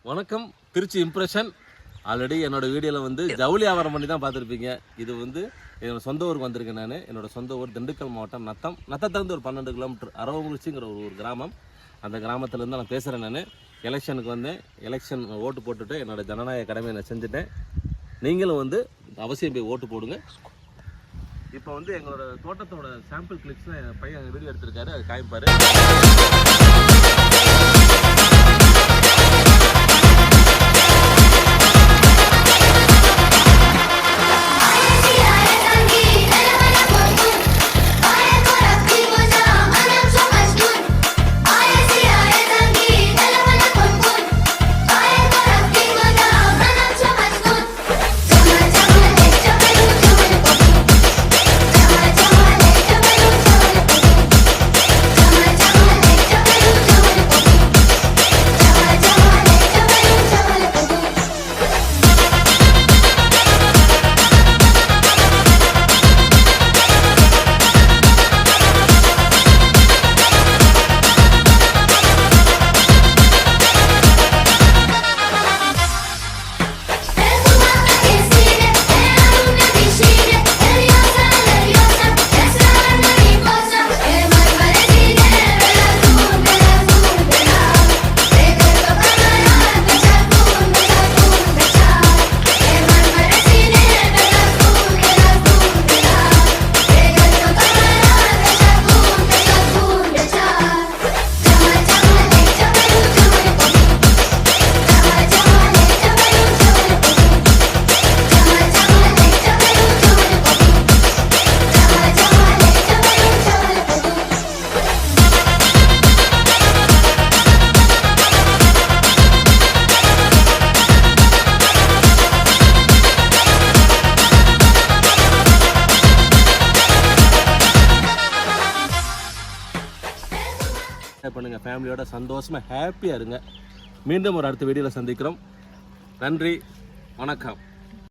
வணக்கம் Trichy impression. Already என்னோட வீடியோவில் வந்து ஜவுளி வியாபாரம் பண்ணி தான் பார்த்துருப்பீங்க. இது வந்து என்னோட சொந்த ஊருக்கு வந்திருக்கேன். நான் என்னோட சொந்த ஊர் திண்டுக்கல் மாவட்டம் நத்தத்துலேருந்து ஒரு 12 கிலோமீட்டர் அரவங்குறிச்சிங்கிற ஒரு கிராமம். அந்த கிராமத்துலேருந்து நான் பேசுகிறேன். நான் எலெக்ஷனுக்கு வந்தேன். எலெக்ஷன் ஓட்டு போட்டுட்டு என்னோடய ஜனநாயக கடமையை நான் செஞ்சுட்டேன். நீங்களும் வந்து அவசியம் போய் ஓட்டு போடுங்க. இப்போ வந்து எங்களோட தோட்டத்தோட சாம்பிள் கிளிப்ஸ்லாம் என் பையன் வீடியோ எடுத்திருக்காரு, அது காமிப்பார். பண்ணுங்க, ஃபேமிலியோட சந்தோஷமா ஹாப்பியாக இருங்க. மீண்டும் ஒரு அடுத்த வீடியோவில் சந்திக்கிறோம். நன்றி, வணக்கம்.